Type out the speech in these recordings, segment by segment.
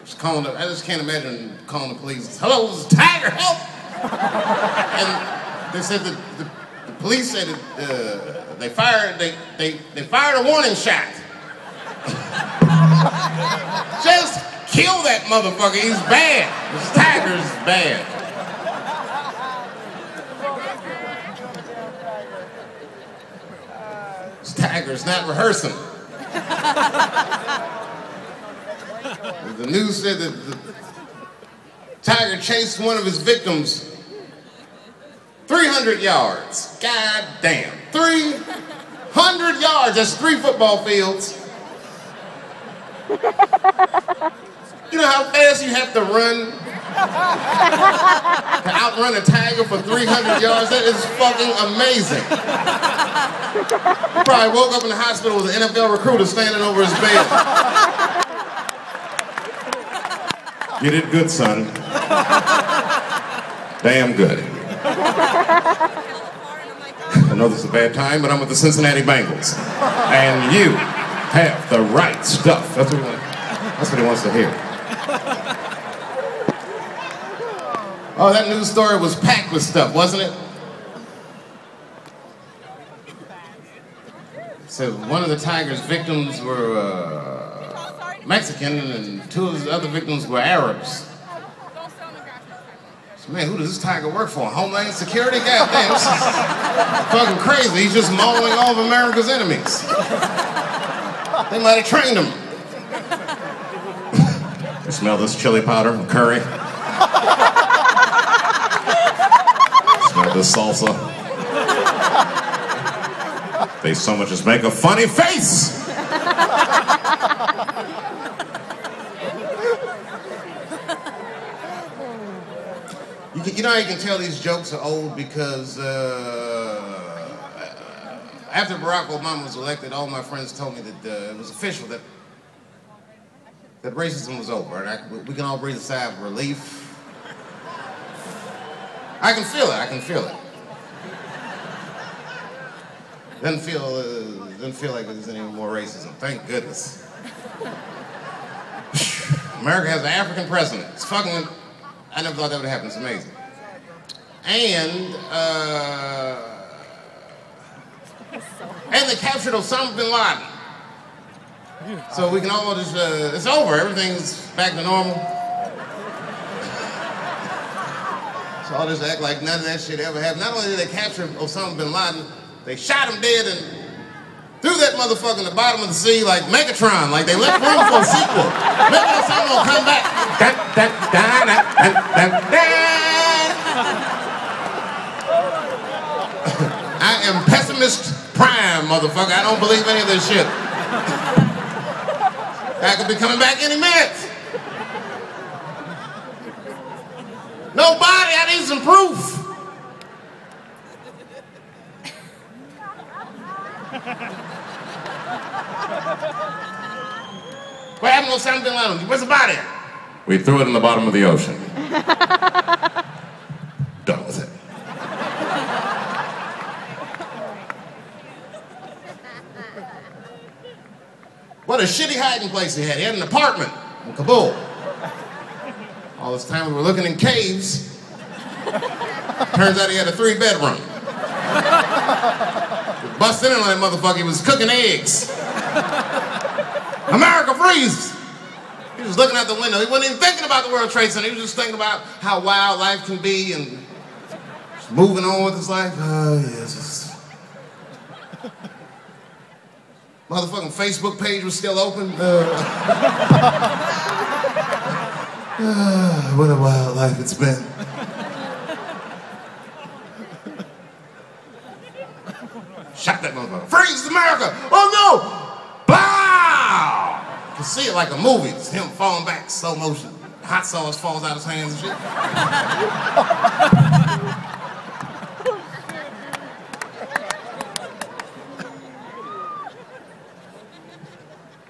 Just calling I just can't imagine calling the police. Hello, this is Tiger, help! And they said that the police said that they fired a warning shot. Just kill that motherfucker, he's bad. This Tiger's bad. This Tiger's not rehearsing. The news said that the Tiger chased one of his victims 300 yards. God damn. 300 yards. That's 3 football fields. You know how fast you have to run to outrun a tiger for 300 yards? That is fucking amazing. He probably woke up in the hospital with an NFL recruiter standing over his bed. You did good, son. Damn good. I know this is a bad time, but I'm with the Cincinnati Bengals. And you have the right stuff. That's what he wants to hear. Oh, that news story was packed with stuff, wasn't it? So one of the Tiger's victims were Mexican, and 2 of his other victims were Arabs. So, man, who does this Tiger work for? Homeland Security? God damn, this is fucking crazy. He's just mauling all of America's enemies. They might have trained him. You smell this chili powder and curry? Smell this salsa? They so much as make a funny face! You know how you can tell these jokes are old? Because after Barack Obama was elected, all my friends told me that it was official that racism was over, and we can all breathe a sigh of relief. I can feel it. Doesn't feel like there's any more racism. Thank goodness. America has an African president. It's fucking. I never thought that would happen. It's amazing. And they captured Osama bin Laden. So we can all just, it's over. Everything's back to normal. So I'll just act like none of that shit ever happened. Not only did they capture Osama bin Laden, they shot him dead and threw that motherfucker in the bottom of the sea like Megatron, like they left room for a sequel. Maybe Osama will come back. I am pessimist prime, motherfucker. I don't believe any of this shit. I could be coming back any minute. Nobody, I need some proof. What happened to Osama bin Laden? Where's the body? We threw it in the bottom of the ocean. Done with it. What a shitty hiding place he had. He had an apartment in Kabul. All this time we were looking in caves. Turns out he had a 3-bedroom. Busted in on that motherfucker, he was cooking eggs. America freeze! He was looking out the window. He wasn't even thinking about the World Trade Center. He was just thinking about how wild life can be and just moving on with his life. Oh, yes. Motherfucking Facebook page was still open. What a wild life it's been. Shot that motherfucker. Freeze, America! Oh no! Blow! You can see it like a movie. It's him falling back, slow motion. Hot sauce falls out of his hands and shit.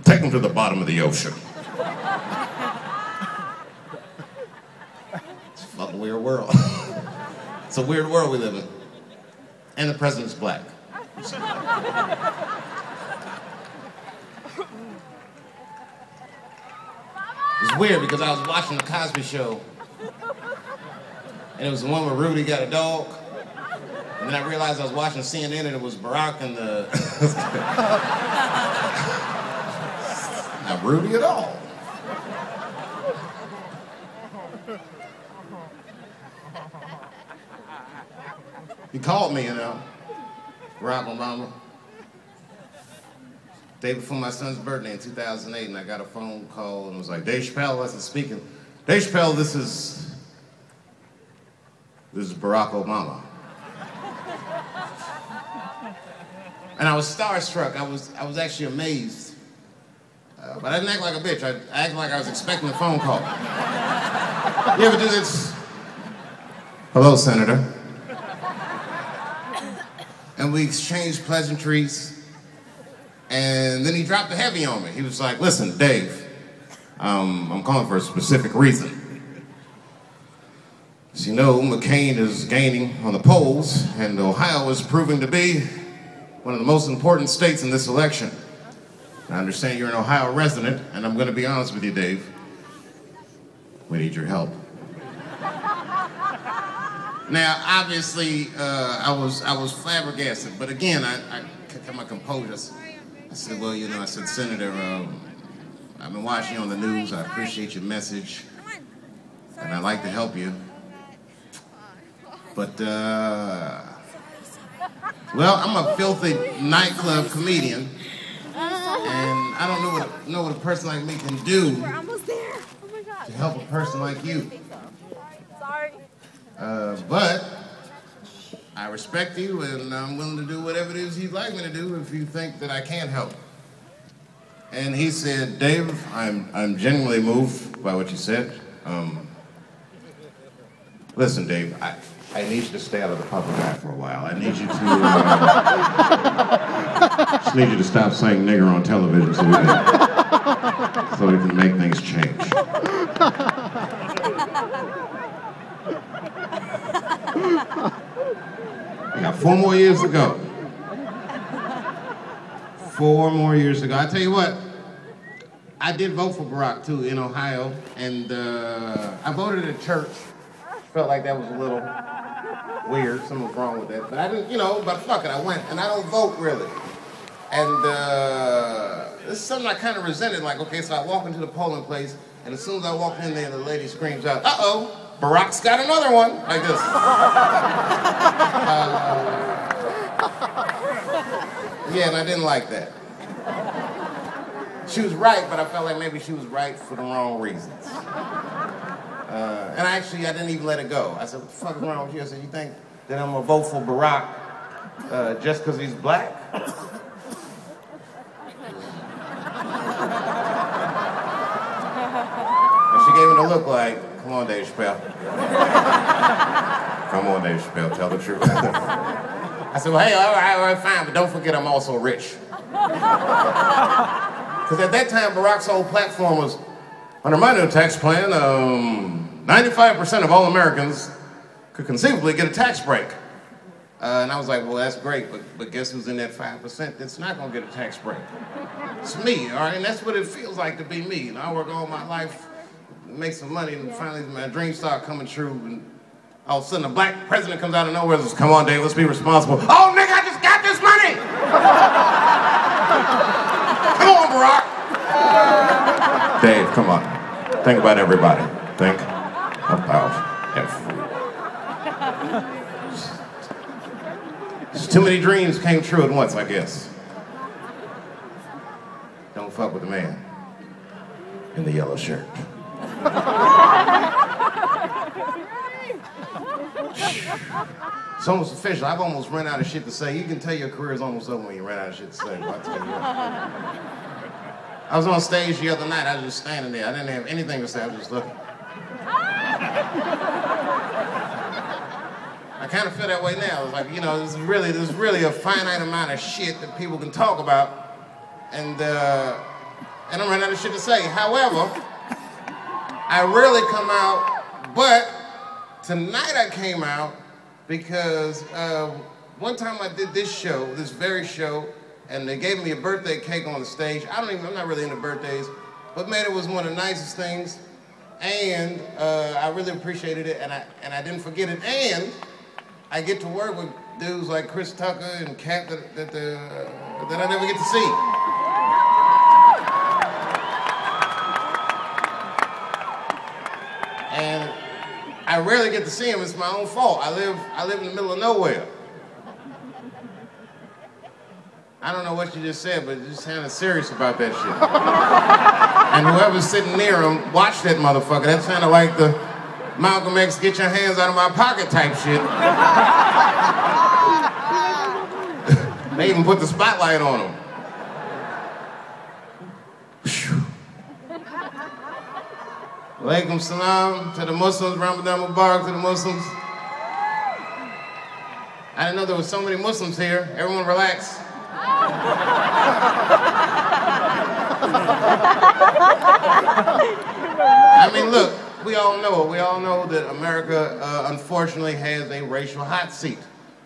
Take him to the bottom of the ocean. It's a fucking weird world. It's a weird world we live in. And the president's black. It was weird because I was watching the Cosby Show, and it was the one where Rudy got a dog. And then I realized I was watching CNN and it was Barack and the... Not Rudy at all. He called me, Barack Obama. Day before my son's birthday in 2008, and I got a phone call and it was like, Dave Chappelle, wasn't speaking. Dave Chappelle, this is Barack Obama. And I was starstruck. I was actually amazed. But I didn't act like a bitch. I acted like I was expecting a phone call. You ever do this? Hello, Senator. And we exchanged pleasantries. And then he dropped the heavy on me. He was like, listen, Dave, I'm calling for a specific reason. As you know, McCain is gaining on the polls, and Ohio is proving to be one of the most important states in this election. I understand you're an Ohio resident, and I'm going to be honest with you, Dave. We need your help. Now, obviously, I was flabbergasted, but again, I kept my composure. I said, well, I said, Senator, I've been watching you on the news. I appreciate your message, and I'd like to help you. But, well, I'm a filthy nightclub comedian, and I don't know what a person like me can do to help a person like you. Sorry. But I respect you, and I'm willing to do whatever it is you'd like me to do if you think that I can help. And he said, Dave, I'm genuinely moved by what you said. Listen, Dave, I need you to stay out of the public eye for a while. I need you to, just need you to stop saying nigger on television so we can make things change. I got 4 more years to go. 4 more years to go. I tell you what, I did vote for Barack too in Ohio, and I voted at church. Felt like that was a little weird, something was wrong with that. But I didn't, but fuck it, I went. And I don't vote, really. And this is something I kind of resented. Like, okay, so I walk into the polling place, and as soon as I walk in there, the lady screams out, uh-oh, Barack's got another one, like this. Yeah, and I didn't like that. She was right, but I felt like maybe she was right for the wrong reasons. And I didn't even let it go. I said, what the fuck is wrong with you? I said, you think that I'm gonna vote for Barack just because he's black? And she gave me the look like, come on, Dave Chappelle. Come on, Dave Chappelle, tell the truth. I said, well, hey, all right, fine, but don't forget I'm also rich. Because at that time, Barack's whole platform was, under my new tax plan, 95% of all Americans could conceivably get a tax break. And I was like, well, that's great, but guess who's in that 5% that's not gonna get a tax break? It's me, all right? And that's what it feels like to be me. I work all my life, make some money, and finally my dreams start coming true, and all of a sudden a black president comes out of nowhere and says, come on, Dave, let's be responsible. Oh, nigga, I just got this money! Come on, Barack! Dave, come on. Think about everybody. Think about everyone. Too many dreams came true at once, I guess. Don't fuck with the man in the yellow shirt. It's almost official. I've almost run out of shit to say. You can tell your career is almost over when you run out of shit to say. I'll tell you what. I was on stage the other night. I was just standing there. I didn't have anything to say. I was just looking. I kind of feel that way now. It's like, there's really a finite amount of shit that people can talk about, and I'm running out of shit to say. However, I rarely come out, but tonight I came out because one time I did this very show, and they gave me a birthday cake on the stage. I'm not really into birthdays, but man, it was one of the nicest things, and I really appreciated it, and I didn't forget it, and I get to work with dudes like Chris Tucker and Cat that I never get to see. And I rarely get to see him. It's my own fault. I live in the middle of nowhere. I don't know what you just said, but you sounded serious about that shit. And whoever's sitting near him, watch that motherfucker. That sounded like the Malcolm X, get your hands out of my pocket type shit. They even put the spotlight on him. Alaikum salam to the Muslims, Ramadan Mubarak to the Muslims. I didn't know there were so many Muslims here. Everyone relax. I mean, look, we all know that America unfortunately has a racial hot seat.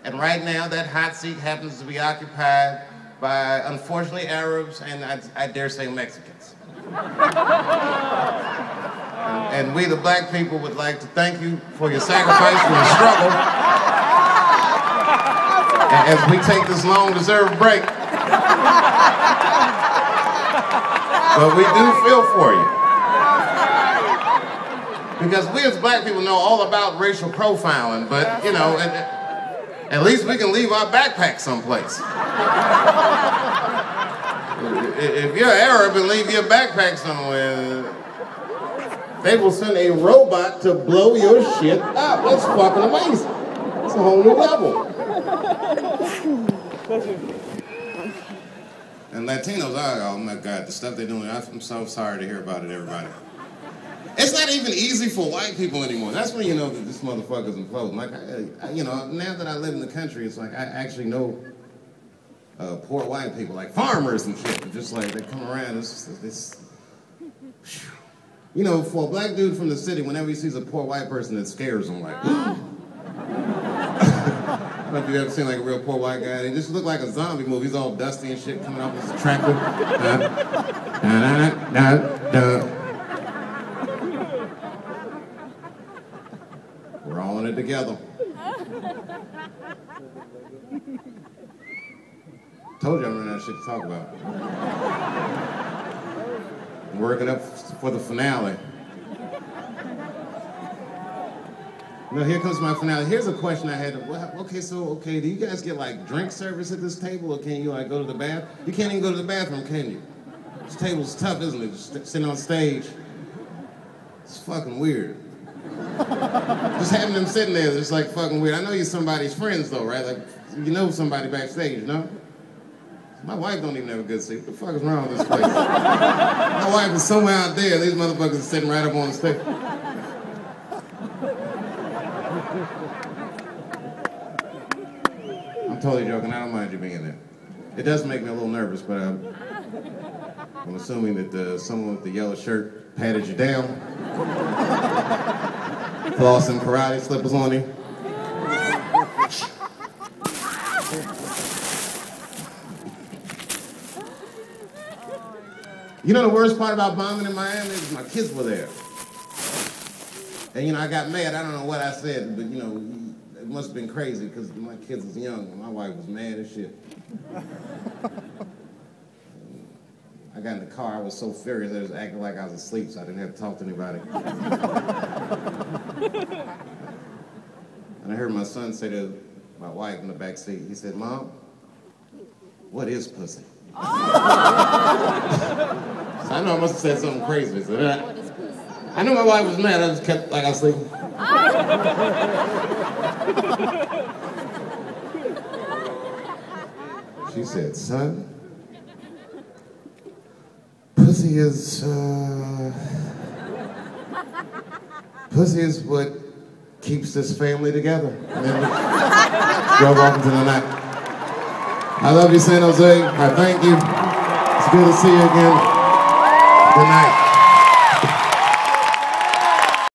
And right now that hot seat happens to be occupied by, unfortunately, Arabs and I dare say Mexicans. And we, the black people, would like to thank you for your sacrifice and your struggle as we take this long-deserved break. But we do feel for you. Because we as black people know all about racial profiling, but, you know, at least we can leave our backpack someplace. If you're Arab and leave your backpack somewhere, they will send a robot to blow your shit up. That's fucking amazing. It's a whole new level. And Latinos, oh my God, the stuff they're doing, I'm so sorry to hear about it, everybody. It's not even easy for white people anymore. That's when you know that this motherfucker's imploding. Like, you know, now that I live in the country, it's like I actually know poor white people, like farmers and shit. They're just like, they come around, it's you know, for a black dude from the city, whenever he sees a poor white person, it scares him, like, I don't know if you've ever seen like a real poor white guy. They just look like a zombie movie. He's all dusty and shit, coming off this tractor. We're all in it together. Told you I'm running out of shit to talk about. I'm working up for the finale. No, here comes my finale. Here's a question I had. Okay, do you guys get like drink service at this table, or can you like go to the bathroom? You can't even go to the bathroom, can you? This table's tough, isn't it? Just sitting on stage. It's fucking weird. Just having them sitting there is just like fucking weird. I know you're somebody's friends though, right? Like, you know somebody backstage, no? My wife don't even have a good seat. What the fuck is wrong with this place? My wife is somewhere out there. These motherfuckers are sitting right up on the stage. I'm totally joking. I don't mind you being there. It does make me a little nervous, but I'm assuming that someone with the yellow shirt patted you down. Floss and karate slippers on you. You know the worst part about bombing in Miami is my kids were there. And you know, I got mad. I don't know what I said, but you know, it must have been crazy because my kids was young and my wife was mad as shit. I got in the car, I was so furious, I was acting like I was asleep, so I didn't have to talk to anybody. And I heard my son say to my wife in the back seat, he said, "Mom, what is pussy?" So I know I must have said something crazy. So I know my wife was mad, I just kept like I was sleeping. She said, "Son, pussy is what keeps this family together." And then we drove off into the night. I love you, San Jose. I thank you. It's good to see you again. Good night.